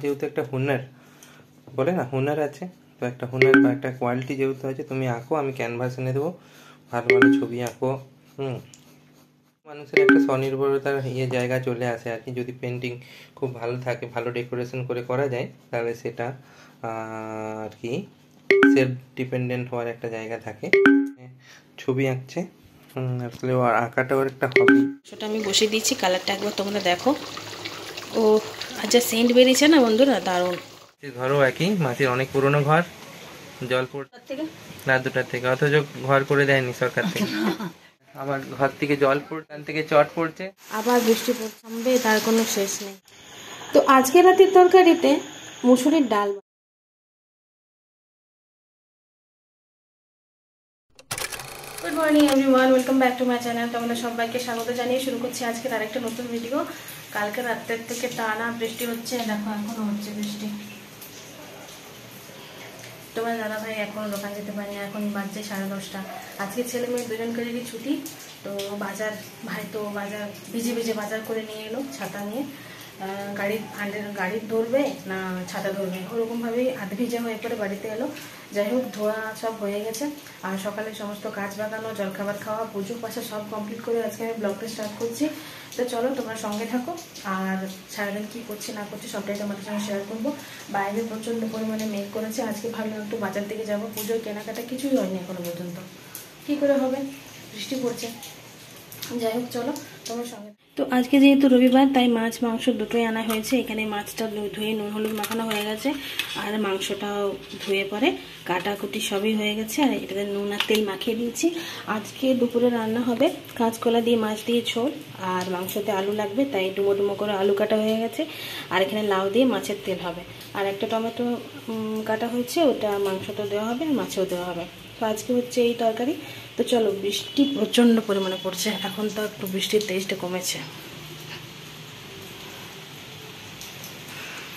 যেহেতু একটা হুনার বলে না, হুনার আছে, তো একটা হুনার বা একটা কোয়ালিটি যেহেতু আছে, তুমি আঁকো, আমি ক্যানভাস এনে দেবো, ভালো ভালো ছবি আঁকো। মানুষের একটা স্বনির্ভরতার জায়গা চলে আসে আর কি, যদি পেন্টিং খুব ভালো থাকে, ভালো ডেকোরেশন করে করা যায়, তাহলে সেটা আর কি সেলফ ডিপেন্ডেন্ট হওয়ার একটা জায়গা থাকে। ছবি আঁকছে, আসলে ওর আঁকাটাও একটা হবি। সেটা আমি বসিয়ে দিয়েছি, কালারটা একবার তোমরা দেখো। ও আচ্ছা, সেন্ট বেরিয়েছে না বন্ধুরা, দারুণ। ঘরও একই, মাটির অনেক পুরনো ঘর, জল পড়ছে রাত 2টার থেকে, অথচ ঘর করে দেয়নি সরকার থেকে। আবার ঘর থেকে জল পড়ছে, থেকে চট পড়ছে, আবার বৃষ্টি পড়ছে, তার কোনো শেষ নেই। তো আজকে রাতের তরকারিতে মুসুরির ডাল। Good morning everyone, welcome back to my channel. তোমাদের সবাইকে স্বাগত জানিয়ে শুরু করছি আজকের আরেকটা নতুন ভিডিও। কালকে রাতের থেকে টানা বৃষ্টি হচ্ছে, দেখো এখনো হচ্ছে বৃষ্টি। তোমার দাদা ভাই এখনো দোকান যেতে পারেনি, এখন বাজছে 10:30। আজকে ছেলে মেয়ে দুজনকারই ছুটি, তো বাজার, ভাই তো বাজার ভিজে ভিজে বাজার করে নিয়ে এলো ছাতা নিয়ে। গাড়ি ধরবে না ছাতা ধরবে, ওরকমভাবেই আধ ভিজা হয়ে পরে বাড়িতে এলো। যাই হোক, ধোয়া সব হয়ে গেছে, আর সকালে সমস্ত কাজ বাগানো, জলখাবার খাওয়া, পুজো পাশা সব কমপ্লিট করে আজকে আমি ব্লগটা স্টার্ট করছি। তো চলো তোমরা সঙ্গে থাকো, আর সারাদিন কী করছি না করছি সবটাই তোমাদের সঙ্গে শেয়ার করবো। বাইরে প্রচণ্ড পরিমাণে মেঘ করেছে, আজকে ভাবলাম একটু বাজার দিকে যাবো, পুজোর কেনাকাটা কিছুই হয়নি এখনো পর্যন্ত, কী করে হবে, বৃষ্টি পড়ছে। যাই হোক চলো তোমার সঙ্গে। তো আজকে যেহেতু রবিবার, তাই মাছ মাংস দুটোই আনা হয়েছে। এখানে মাছটা ধুয়ে নুন হলুদ মাখানো হয়ে গেছে, আর মাংসটাও ধুয়ে পরে কাটাকুটি সবই হয়ে গেছে, আর এটাতে নুন আর তেল মাখিয়ে দিয়েছি। আজকে দুপুরে রান্না হবে কাঁচকলা দিয়ে মাছ দিয়ে ঝোল, আর মাংসতে আলু লাগবে, তাই ডুমো ডুমো করে আলু কাটা হয়ে গেছে। আর এখানে লাউ দিয়ে মাছের তেল হবে, আর একটা টমেটো কাটা হয়েছে, ওটা মাংসতেও দেওয়া হবে আর মাছেও দেওয়া হবে। তো আজকে হচ্ছে এই তরকারি। তো চলো, বৃষ্টি প্রচণ্ড পরিমাণে পড়ছে, এখন তো একটু বৃষ্টির তেজটা কমেছে।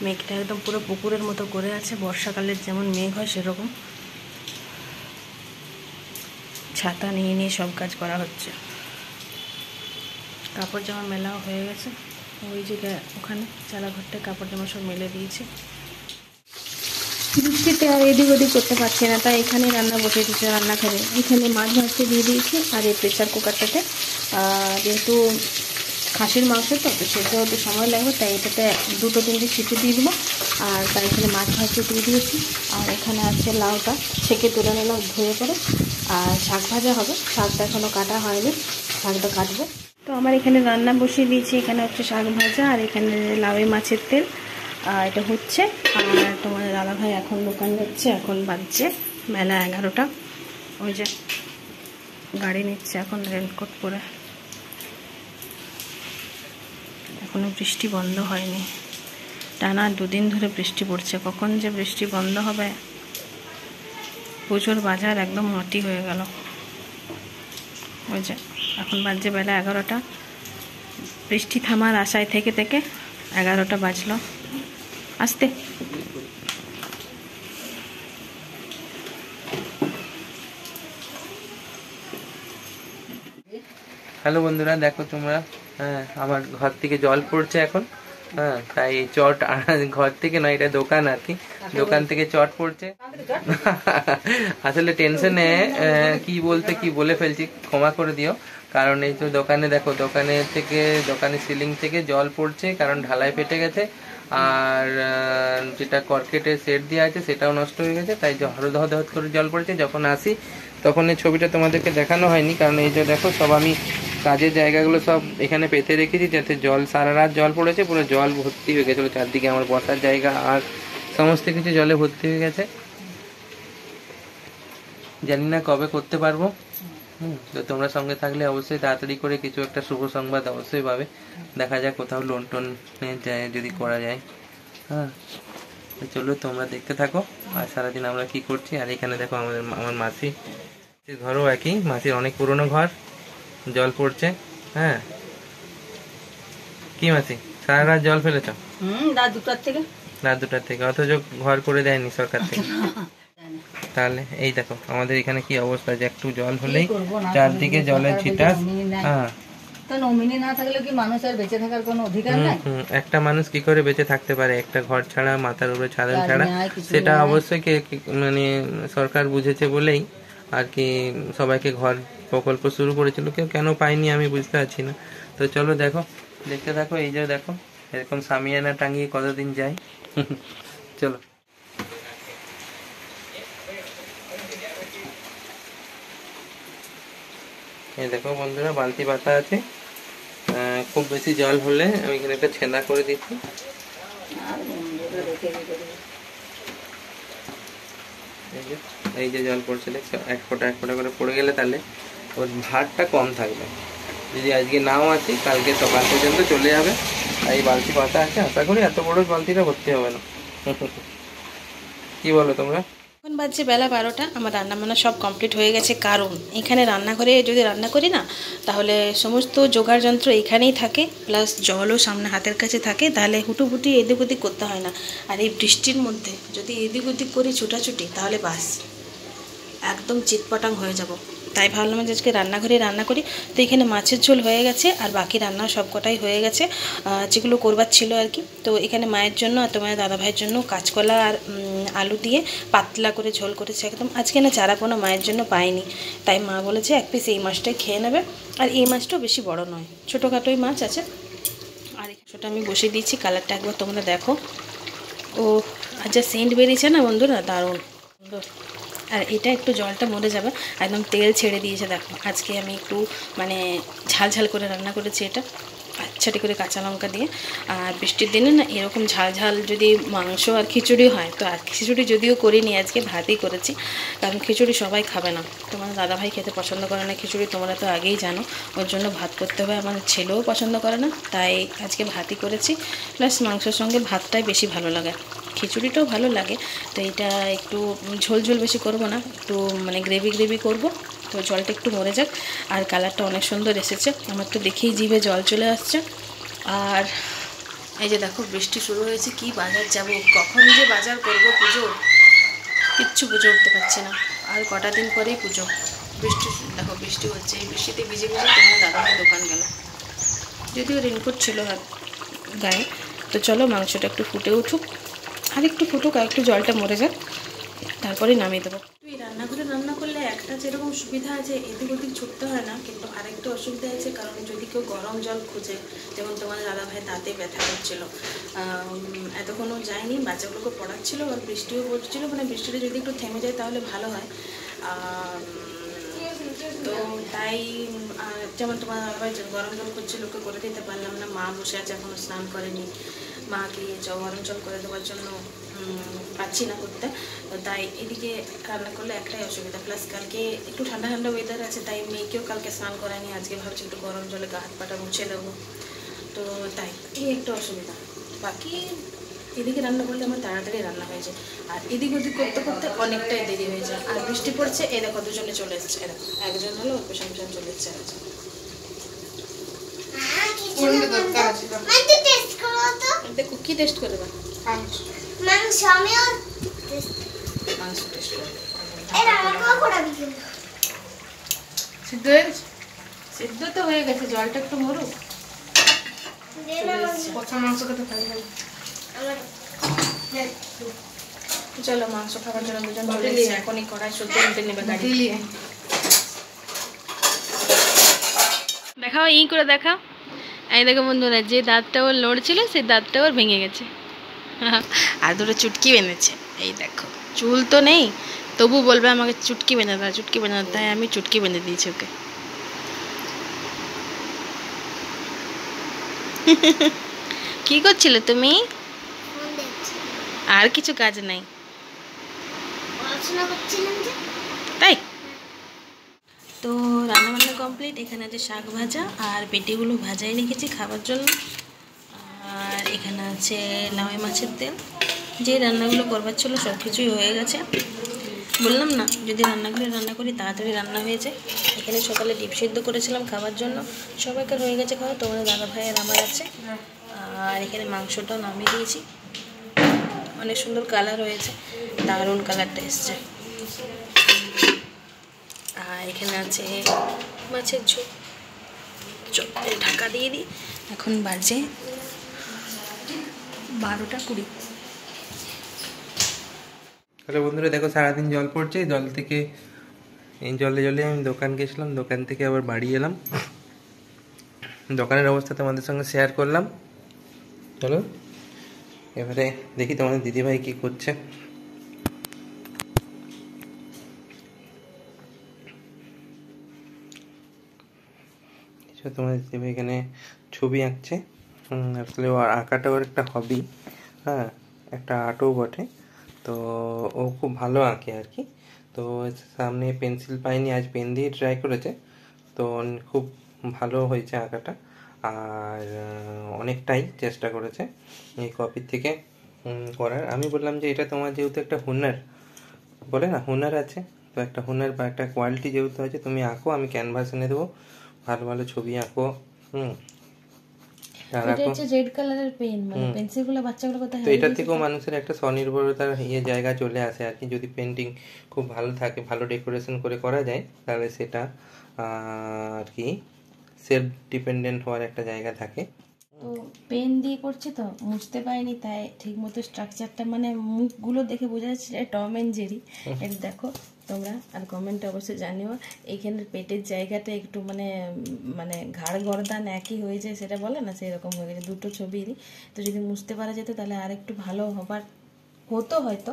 মেঘটা একদম পুরো পুকুরের মতো করে আছে, বর্ষাকালের যেমন মেঘ হয় সেরকম। ছাতা নিয়ে নিয়ে সব কাজ করা হচ্ছে। কাপড় জামা মেলাও হয়ে গেছে, ওই যে ওখানে চালাঘরটায় কাপড় জামা সব মেলে দিয়েছে। বৃষ্টিতে আর এদিক ওদিক করতে পারছি না, তাই এখানে রান্না বসে দিয়েছে, রান্নাঘরে। এখানে মাছ ভাজতে দিয়ে দিয়েছি, আর এই প্রেসার কুকারটাতে যেহেতু খাসির মাংস তো সেটা হতে সময় লাগবে, তাই এটাতে 2-3টে সিটি দিয়ে দেবো। আর তাই এখানে মাছ ভাজতে দিয়ে দিয়েছি, আর এখানে আছে লাউটা ছেঁকে তুলে নিলাম ধুয়ে করে। আর শাক ভাজা হবে, শাকটা এখনও কাটা হয়নি, শাকটা কাটবো। তো আমার এখানে রান্না বসিয়ে দিয়েছি, এখানে হচ্ছে শাক ভাজা, আর এখানে লাউয়ে মাছের তেল এটা হচ্ছে। আর তোমার দাদাভাই এখন দোকান যাচ্ছে, এখন বাজছে বেলা 11টা। ওই যে গাড়ি নিচ্ছে এখন রেনকোট পরে। এখনো বৃষ্টি বন্ধ হয়নি, টানা 2 দিন ধরে বৃষ্টি পড়ছে, কখন যে বৃষ্টি বন্ধ হবে। পুজোর বাজার একদম মাটি হয়ে গেল। ওই যে এখন বাজছে বেলা 11টা, বৃষ্টি থামার আশায় থেকে থেকে 11টা বাজলো। আসতে হ্যালো বন্ধুরা, দেখো তোমরা, আমার ঘর থেকে জল পড়ছে এখন, তাই চট ঘর থেকে নয়, এটা দোকান আর কি, দোকান থেকে চট পড়ছে। আসলে টেনশনে কি বলতে কি বলে ফেলছি, ক্ষমা করে দিও। কারণ এই তো দোকানে দেখো, দোকানের সিলিং থেকে জল পড়ছে, কারণ ঢালাই ফেটে গেছে, আর যেটা কর্কেটের সেট দেওয়া আছে সেটাও নষ্ট হয়ে গেছে, তাই হরদ হদ করে জল পড়ছে। যখন আসি তখন এই ছবিটা তোমাদেরকে দেখানো হয়নি, কারণ এই যে দেখো সব আমি কাজের জায়গাগুলো সব এখানে পেতে রেখেছি, যাতে জল, সারা রাত জল পড়েছে, পুরো জল ভর্তি হয়ে গেছিলো চারদিকে, আমার বসার জায়গা আর সমস্ত কিছু জলে ভর্তি হয়ে গেছে। জানি না কবে করতে পারবো। তো তোমরা সঙ্গে থাকলে অবশ্যই তাড়াতাড়ি করে কিছু একটা শুভ সংবাদ অবশ্যই পাবে। দেখা যাক কোথাও লোন টোন যায়, যদি করা যায়। চলো তোমরা দেখতে থাকো, আর সারাদিন আমরা কি করছি। আর এখানে দেখো আমার মাসি ঘরও একই, মাসির অনেক পুরনো ঘর, জল পড়ছে। কি মাসি, সারা রাত জল ফেলেছ? রাত 2টার থেকে, অথচ ঘর করে দেয়নি সরকার থেকে। তাহলে এই দেখো আমাদের এখানে কি অবস্থা, যে একটু জল হলেই চারদিকে জলের ছিটা। তো নমিনি না থাকলে কি মানুষের বেঁচে থাকার কোনো অধিকার নাই? একটা মানুষ কি করে বেঁচে থাকতে পারে একটা ঘর ছাড়া, মাথার উপরে ছাদন কাজ ছাড়া? নাই, কিছু সেটা নাই। অবশ্যই মানে সরকার বুঝেছে বলেই আর কি সবাইকে ঘর প্রকল্প শুরু করেছিল। কেউ কেন পায়নি আমি বুঝতে পারছি না। তো চলো দেখো, দেখতে থাকো। এই যে দেখো এরকম সামিয়ানা টাঙিয়ে কতদিন যায়। চলো। এই দেখো বন্ধুরা, বালতি পাতা আছে। খুব বেশি জল হলে আমি এখানে একটা ছেঁদা করে দিচ্ছি। এই যে জল পড়ছে দেখছো, এক ফোঁটা এক ফোঁটা করে পড়ে গেলে তাহলে ওর ভারটা কম থাকবে। যদি আজকে নাও আছে কালকে সকাল পর্যন্ত চলে যাবে। আর এই বালতি পাতা আছে, আশা করি এত বড় বালতিটা ভর্তি হবে না। কি বলো তোমরা? এখন বাজছে বেলা 12টা, আমার রান্নাবান্না সব কমপ্লিট হয়ে গেছে। কারণ এখানে রান্নাঘরে যদি রান্না করি না, তাহলে সমস্ত জোগাড় যন্ত্র এখানেই থাকে, প্লাস জলও সামনে হাতের কাছে থাকে, তাহলে হুটুপুটি এদিক ওদিক করতে হয় না। আর এই বৃষ্টির মধ্যে যদি এদিক ওদিক করি ছুটাছুটি, তাহলে বাস একদম চিটপটাং হয়ে যাব। তাই ভাবলাম যে আজকে রান্নাঘরে রান্না করি। তো এখানে মাছের ঝোল হয়ে গেছে, আর বাকি রান্না সব কটাই হয়ে গেছে, যেগুলো করবার ছিল আর কি। তো এখানে মায়ের জন্য আর তোমার দাদাভাইয়ের জন্য কাঁচকলা আর আলু দিয়ে পাতলা করে ঝোল করেছে একদম। আজকে না চারাপোনা মায়ের জন্য পাইনি, তাই মা বলেছে এক পিস এই মাছটাই খেয়ে নেবে। আর এই মাছটাও বেশি বড় নয়, ছোটোখাটোই মাছ আছে। আর সেটা আমি বসিয়ে দিয়েছি, কালারটা একবার তোমরা দেখো। ও আর যা সেন্ট বেরিয়েছে না বন্ধুরা, দারুণ সুন্দর। আর এটা একটু জলটা মরে যাবে, একদম তেল ছেড়ে দিয়েছে দেখো। আজকে আমি একটু মানে ঝাল ঝাল করে রান্না করেছি এটা, ছাটি করে কাঁচা লঙ্কা দিয়ে। আর বৃষ্টির দিনে না এরকম ঝাল ঝাল যদি মাংস আর খিচুড়ি হয়, তো আর খিচুড়ি যদিও করিনি আজকে, ভাতই করেছি। কারণ খিচুড়ি সবাই খাবে না, তোমার দাদাভাই খেতে পছন্দ করে না খিচুড়ি, তোমরা তো আগেই জানো। ওর জন্য ভাত করতে হবে, আমার ছেলেও পছন্দ করে না, তাই আজকে ভাতই করেছি। প্লাস মাংসের সঙ্গে ভাতটাই বেশি ভালো লাগে, খিচুড়িটাও ভালো লাগে। তো এটা একটু ঝোল ঝোল বেশি করব না, একটু মানে গ্রেভি গ্রেভি করব। তো জলটা একটু মরে যাক। আর কালারটা অনেক সুন্দর এসেছে, আমার তো দেখেই জিভে জল চলে আসছে। আর এই যে দেখো বৃষ্টি শুরু হয়েছে, কি বাজার যাব, কখন যে বাজার করব পুজো, কিচ্ছু বুঝে উঠতে পারছি না। আর কটা দিন পরেই পুজো। বৃষ্টি দেখো, বৃষ্টি হচ্ছে, এই বৃষ্টিতে ভিজে ভিজে তোমার দাদাভাই দোকান গেল, যদিও রেনকোট ছিল গায়ে। তো চলো মাংসটা একটু ফুটে উঠুক, আর একটু ফুটুক, আর একটু জলটা মরে যাক, তারপরে নামিয়ে দেবো। এই রান্নাঘরে রান্না করলে একটা যেরকম সুবিধা আছে, এদিক ওদিক ছুটতে হয় না, কিন্তু আরেকটা অসুবিধা আছে। কারণ যদি কেউ গরম জল খুঁজে, যেমন তোমার দাদাভাই দাঁতে ব্যথা করছিল, এতক্ষণও যায়নি, বাচ্চাগুলোকে পড়াচ্ছিল, আর বৃষ্টিও পড়ছিল, মানে বৃষ্টিটা যদি একটু থেমে যায় তাহলে ভালো হয়। তো তাই যেমন তোমার দাদাভাই গরম জল করছিল, ওকে করে দিতে পারলাম না। মা বসে আছে, এখনও স্নান করেনি, মাকে গরম জল করে দেওয়ার জন্য পাচ্ছি না করতে। তাই এদিকে রান্না করলে একটাই অসুবিধা, প্লাস কালকে একটু ঠান্ডা ঠান্ডা ওয়েদার আছে, তাই মেয়েকেও কালকে স্নান করায়নি। আজকে ভাবছি একটু গরম জলে গা হাত পাটা মুছে দেবো, তো তাই এই একটা অসুবিধা। বাকি এদিকে রান্না করলে আমার তাড়াতাড়ি রান্না হয়ে যায়, আর এদিক ওদিক করতে করতে অনেকটাই দেরি হয়ে যায়। আর বৃষ্টি পড়ছে, এ দেখো দুজনে চলে এসছে, এরকম একজন হলো পেছন পেছন চলে এসছে একজন। দেখো কি টেস্ট করে দেবা? মাংস টেস্ট করে সিদ্ধ হয়ে গেছে, সিদ্ধ তো হয়ে গেছে, জলটা একটু মরুক। চলো মাংস খাবার জন্য দুজন চলে এসেছে, এখনই কড়াই শুদ্ধ উল্টে নেবে গাড়ি। দেখাও, ই করে দেখা। এই দেখো বন্ধুরা, যে দাঁতটা ওর লড়ছিল সেই দাঁতটা ওর ভেঙে গেছে, আর দুটো চুটকি বেঁধেছে। এই দেখো, চুল তো নেই, তবু বলবে আমাকে চুটকি বেঁধে দাও, চুটকি বেঁধে দাও, তাই আমি চুটকি বেঁধে দিয়েছি ওকে। কি করছিলে তুমি? আর কিছু কাজ নাই তাই? তো রান্নাবান্না কমপ্লিট। এখানে আছে শাক ভাজা, আর পেটিগুলো ভাজাই রেখেছি খাবার জন্য। আর এখানে আছে লাউই মাছের তেল। যে রান্নাগুলো করবার ছিল সব কিছুই হয়ে গেছে। বললাম না, যদি রান্নাঘরে রান্না করি তাড়াতাড়ি রান্না হয়ে যায়। এখানে সকালে ডিম সিদ্ধ করেছিলাম খাবার জন্য, সবাইকার হয়ে গেছে খাওয়া, তোমার দাদা ভাইয়ের আমার আছে। আর এখানে মাংসটাও নামিয়ে দিয়েছি, অনেক সুন্দর কালার হয়েছে, দারুণ কালারটা এসছে। আর এখানে আছে মাছের ঝোল, চলো ঢাকা দিয়ে দিই। এখন বাজে 12:20। তাহলে বন্ধুরা দেখো সারাদিন জল পড়ছে, জল থেকে এই জলে আমি দোকান গেছিলাম, দোকান থেকে আবার বাড়ি এলাম, দোকানের অবস্থা তোমাদের সঙ্গে শেয়ার করলাম। চলো এবারে দেখি তোমাদের দিদিভাই কি করছে। তোমাদের দিদিভাই এখানে ছবি আঁকছে। আসলে ও আঁকাটা ওর একটা হবি, হ্যাঁ একটা আর্টও বটে। তো ও খুব ভালো আঁকে আর কি। তো সামনে পেন্সিল পাইনি, আজ পেন দিয়ে ট্রাই করেছে, তো খুব ভালো হয়েছে আঁকাটা। আর অনেকটাই চেষ্টা করেছে এই কপির থেকে করার। আমি বললাম যে এটা তোমার যেহেতু একটা হুনার, বলে না হুনার আছে, তো একটা হুনার বা একটা কোয়ালিটি যেহেতু আছে, তুমি আঁকো, আমি ক্যানভাস এনে দেবো, ভালো ভালো ছবি আঁকো। এটা হচ্ছে রেড কালারের পেন, মানে পেন্সিলগুলো বাচ্চাগুলো কোথায়, তো এটা থেকেও মানুষের একটা স্বনির্ভরতার জায়গা চলে আসে আর কি। যদি পেন্টিং খুব ভালো থাকে, ভালো ডেকোরেশন করে করা যায়, তাহলে সেটা আর কি সেলফ ডিপেন্ডেন্ট হওয়ার একটা জায়গা থাকে। তো পেন দিয়ে করছে তো মুছতে পারিনি, তাই ঠিক মতো স্ট্রাকচারটা মানে মুখগুলো দেখে বোঝা যাচ্ছে টম এন্ড জেরি। এটা দেখো তোমরা, আর কমেন্টে অবশ্যই জানিও এইখানের পেটের জায়গাটা একটু মানে মানে ঘাড় গর্দান একই হয়ে যায়, সেটা বলে না, সেরকম হয়ে গেছে দুটো ছবিরই। তো যদি মুছতে পারা যেত তাহলে আর একটু ভালো হতো হয়তো,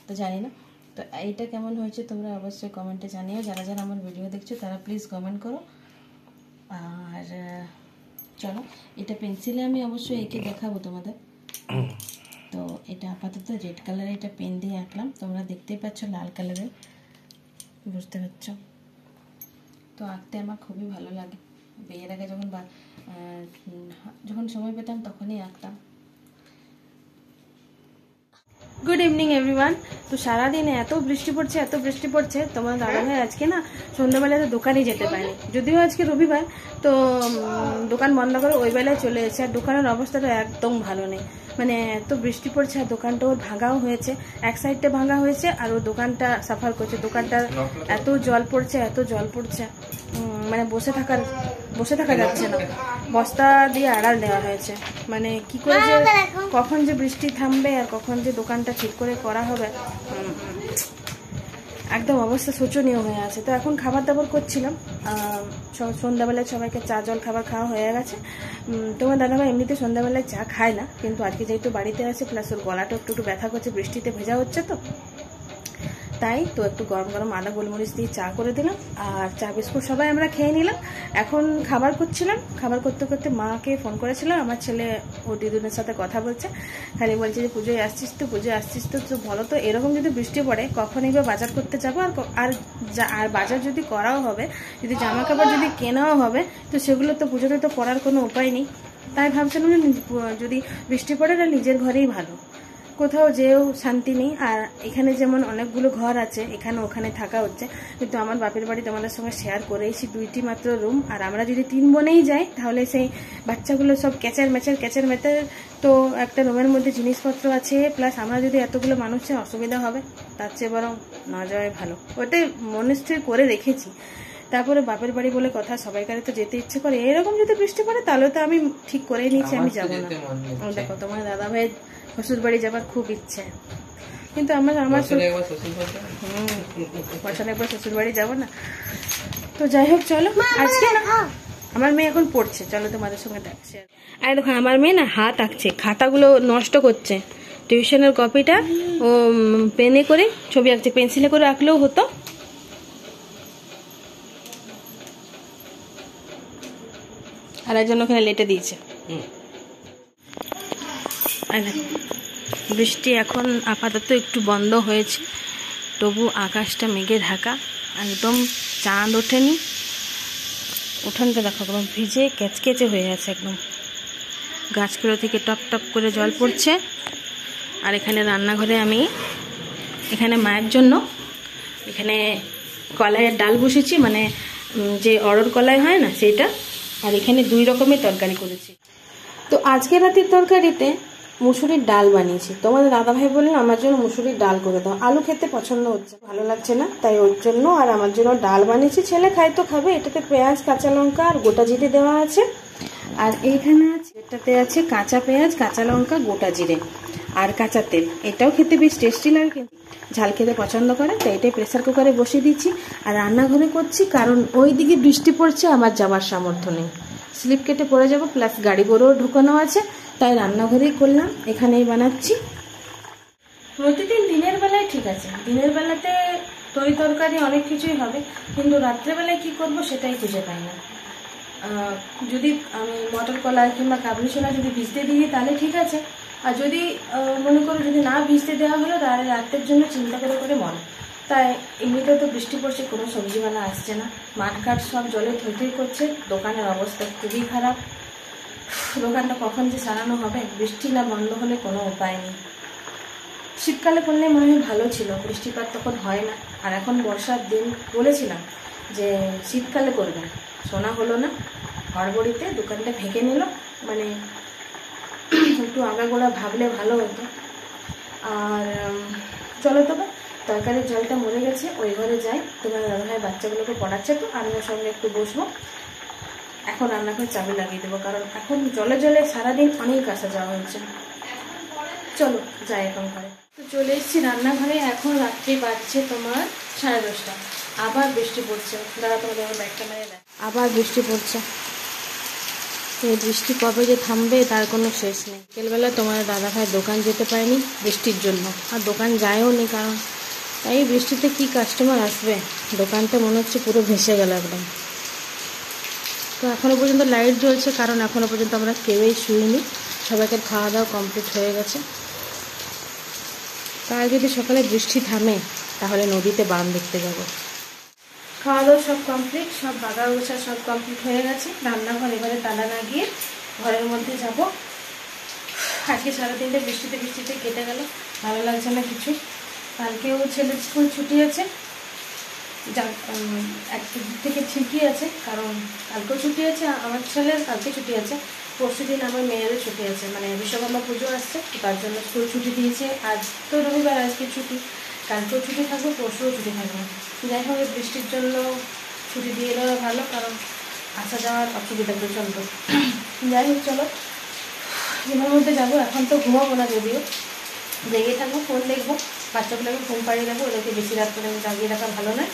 তো জানি না। তো এইটা কেমন হয়েছে তোমরা অবশ্যই কমেন্টে জানিও, যারা যারা আমার ভিডিও দেখছো তারা প্লিজ কমেন্ট করো। আর চলো এটা পেন্সিলে আমি অবশ্যই এঁকে দেখাবো তোমাদের। তো এটা আপাতত রেড কালারের এটা পেন দিয়ে আঁকলাম, তোমরা দেখতেই পাচ্ছ লাল কালারের, বুঝতে পারছো। তো আঁকতে আমার খুবই ভালো লাগে, বিয়ের আগে যখন সময় পেতাম তখনই আঁকতাম। Good evening everyone. তো সারাদিনে এত বৃষ্টি পড়ছে, তোমার দাদাভাই আজকে না সন্ধ্যাবেলায় তো দোকানে যেতে পারেনি, যদিও আজকে রবিবার, তো দোকান বন্ধ করে ওই বেলায় চলে এসেছে। আর দোকানের অবস্থাটা একদম ভালো নেই, মানে এত বৃষ্টি পড়ছে, আর দোকানটা ওর ভাঙাও হয়েছে, এক সাইডটা ভাঙা হয়েছে, আর ও দোকানটা সাফার করছে। দোকানটা এত জল পড়ছে মানে বসে থাকা যাচ্ছে না, বস্তা দিয়ে আড়াল দেওয়া হয়েছে। মানে কি করে যে কখন যে বৃষ্টি থামবে আর কখন যে দোকানটা ঠিক করে করা হবে, একদম অবস্থা শোচনীয় হয়ে আছে। তো এখন খাবার দাবার করছিলাম, সন্ধ্যাবেলায় সবাইকে চা জল খাবার খাওয়া হয়ে গেছে। তোমার দাদাভাই এমনিতে সন্ধ্যাবেলায় চা খায় না, কিন্তু আজকে যেহেতু বাড়িতে আছে, প্লাস ওর গলাটা একটু ব্যথা করছে, বৃষ্টিতে ভেজা হচ্ছে, তো তাই তো একটু গরম গরম আদা গোলমরিচ দিয়ে চা করে দিলাম, আর চা বিস্কুট সবাই আমরা খেয়ে নিলাম। এখন খাবার করছিলাম, খাবার করতে করতে মাকে ফোন করেছিলাম, আমার ছেলে ও দিদুনের সাথে কথা বলছে, খালি বলছে যে পুজোয় আসছিস তো তো বলো তো এরকম যদি বৃষ্টি পড়ে কখনই বা বাজার করতে যাবো, আর বাজার যদি করাও হবে, যদি জামা কাপড় যদি কেনাও হবে, তো সেগুলো তো পুজোতে তো করার কোনো উপায় নেই। তাই ভাবছিলাম যদি বৃষ্টি পড়ে না নিজের ঘরেই ভালো, কোথাও যেও শান্তি নেই। আর এখানে যেমন অনেকগুলো ঘর আছে, এখানে ওখানে থাকা হচ্ছে, কিন্তু আমার বাপের বাড়ি তোমাদের সঙ্গে শেয়ার করেছি 2টি মাত্র রুম, আর আমরা যদি 3 বোনেই যাই তাহলে সেই বাচ্চাগুলো সব ক্যাচার ম্যাচার, তো একটা রুমের মধ্যে জিনিসপত্র আছে, প্লাস আমরা যদি এতগুলো মানুষের অসুবিধা হবে, তার চেয়ে বরং না যাওয়াই ভালো, ওটাই মনস্থির করে রেখেছি। তারপরে বাপের বাড়ি বলে কথা, সবাইকারে তো যেতে ইচ্ছে করে, এরকম যদি বৃষ্টি পড়ে তাহলে তো আমি ঠিক করে নিয়েছি আমি যাবো না। দেখো তোমার দাদা ভাই শ্বশুর বাড়ি যাবার খুব ইচ্ছে, কিন্তু আমার বছরে একবার শ্বশুর বাড়ি যাবো না। তো যাই হোক চলো, আজকে না আমার মেয়ে এখন পড়ছে, চলো তোমাদের সঙ্গে দেখছি। আর দেখো আমার মেয়ে না হাত আঁকছে, খাতাগুলো নষ্ট করছে, টিউশনের কপিটা ও পেনে করে ছবি আঁকছে, পেন্সিলে করে আঁকলেও হতো। আর একজন ওখানে লেটে দিয়েছে। বৃষ্টি এখন আপাতত একটু বন্ধ হয়েছে, তবু আকাশটা মেঘে ঢাকা, একদম চাঁদ ওঠেনি, উঠানটা দেখো একদম ভিজে ক্যাচকেচে হয়ে আছে একদম, গাছগুলো থেকে টপ টপ করে জল পড়ছে। আর এখানে রান্নাঘরে আমি এখানে মায়ের জন্য এখানে কলাইয়ের ডাল বসেছি, মানে যে অড়র কলাই হয় না সেইটা, আর এখানে 2 রকমের তরকারি করেছি। তো আজকে রাতের তরকারিতে মুসুরির ডাল বানিয়েছি। তোমাদের দাদাভাই বললেন আমার জন্য মুসুরির ডাল করে দাও, আলু খেতে পছন্দ হচ্ছে, ভালো লাগছে না, তাই ওর জন্য আর আমার জন্য ডাল বানিয়েছি। ছেলে খাই তো খাবে। এটাতে পেঁয়াজ, কাঁচা লঙ্কা আর গোটা জিরে দেওয়া আছে। আর এইখানে আছে, এটাতে আছে কাঁচা পেঁয়াজ, কাঁচা লঙ্কা, গোটা জিরে আর কাঁচা তেল। এটাও খেতে বেশ টেস্টি লাগে, কিন্তু ঝাল খেতে পছন্দ করে, তাই এটাই প্রেসার কুকারে বসিয়ে দিচ্ছি। আর রান্নাঘরে করছি কারণ ওই দিকে বৃষ্টি পড়ছে, আমার যাওয়ার সামর্থ্য নেই, স্লিপ কেটে পড়ে যাবো, প্লাস গাড়ি বড়ও ঢুকানো আছে, তাই রান্নাঘরেই করলাম, এখানেই বানাচ্ছি। প্রতিদিন দিনের বেলায় ঠিক আছে, দিনের বেলাতে তরি তরকারি অনেক কিছুই হবে, কিন্তু রাত্রেবেলায় কি করব সেটাই খুঁজে পাই না। যদি আমি মটর কলা কিংবা কাবলি ছোলা যদি ভিজতে দিই তাহলে ঠিক আছে, আর যদি মনে করো যদি না ভিজতে দেওয়া হলো তাহলে রাতের জন্য চিন্তা করে করে মন। তাই এমনিতেও তো বৃষ্টি পড়ছে, কোনো সবজিওয়ালা আসছে না, মাঠঘাট সব জলে থই করছে, দোকানের অবস্থা খুবই খারাপ। দোকানটা কখন যে সারানো হবে, বৃষ্টি না বন্ধ হলে কোনো উপায় নেই। শীতকালে করলে মনে হয় ভালো ছিল, বৃষ্টিপাত তখন হয় না। আর এখন বর্ষার দিন বলেছিলাম যে শীতকালে করবে, শোনা হলো না, হড়বড়িতে দোকানটা ভেঙে নিল। মানে একটু আগাগোড়া ভাবলে ভালো হতো। আর চলো তবে, তরকারির জলটা মরে গেছে, ওই ঘরে যাই, তোমার দাদাভাই বাচ্চাগুলোকে পড়াচ্ছে, তো আমিও সঙ্গে একটু বসবো। এখন রান্নাঘরে চাবি লাগিয়ে দেবো, কারণ এখন জলে জলে সারাদিন অনেক আসা যাওয়া হয়েছে। চলো যাই এখন ঘরে। তো চলে এসেছি রান্নাঘরে, এখন রাত্রি বাজছে তোমার 10:30। আবার বৃষ্টি পড়ছে, দাঁড়া তোমাদের আমার ব্যাগটা মেরে দেয়। আবার বৃষ্টি পড়ছে, এই বৃষ্টি কবে যে থামবে তার কোনো শেষ নেই। বিকেলবেলা তোমার দাদাভাই দোকান যেতে পারেনি বৃষ্টির জন্য, আর দোকান যায়ও নি, কারণ এই বৃষ্টিতে কি কাস্টমার আসবে, দোকানটা মনে হচ্ছে পুরো ভেসে গেল একদম। তো এখনও পর্যন্ত লাইট জ্বলছে, কারণ এখনও পর্যন্ত আমরা কেউই শুইনি, সবাইকে খাওয়া দাওয়া কমপ্লিট হয়ে গেছে। কাল যদি সকালে বৃষ্টি থামে তাহলে নদীতে বান দেখতে যাব। খাওয়া দাওয়া সব কমপ্লিট, সব বাগা গোছা সব কমপ্লিট হয়ে গেছে। রান্নাঘর এবারে তালা না গিয়ে ঘরের মধ্যে যাব। আজকে সারাদিনটা বৃষ্টিতে কেটে গেল, ভালো লাগছে না কিছু। কালকেও ছেলের স্কুল ছুটি আছে, একদিক থেকে ঠিকই আছে, কারণ কালকেও ছুটি আছে, আমার ছেলের কালকে ছুটি আছে, পরশু দিন আমার মেয়েরও ছুটি আছে, মানে বিশ্বকর্মা পুজো আসছে, তার জন্য স্কুল ছুটি দিয়েছে। আজ তো রবিবার, আজকে ছুটি, কালকেও ছুটি থাকবে, পরশুও ছুটি থাকবে। যাই হোক বৃষ্টির জন্য ছুটি দিয়ে দেওয়া ভালো, কারণ আসা যাওয়ার অসুবিধা প্রচণ্ড। যাই হোক চলো ঘুমের মধ্যে যাবো, এখন তো ঘুমাবো না, যদিও জেগে থাকবো, ফোন দেখবো, বাচ্চাগুলোকে ফোন পাড়িয়ে দেবো, ওদেরকে বেশি রাত করে জাগিয়ে রাখা ভালো নয়।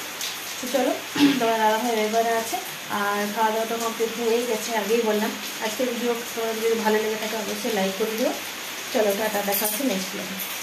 তো চলো, তোমার দাদাভাই এবারে আছে, আর খাওয়া দাওয়াটা কমপ্লিট হয়েই গেছে, আগেই বললাম। আজকের ভিডিও তোমার যদি ভালো লেগে থাকে অবশ্যই লাইক করে দিও। চলো টাটা, দেখা হচ্ছে নেক্সট ভিডিও।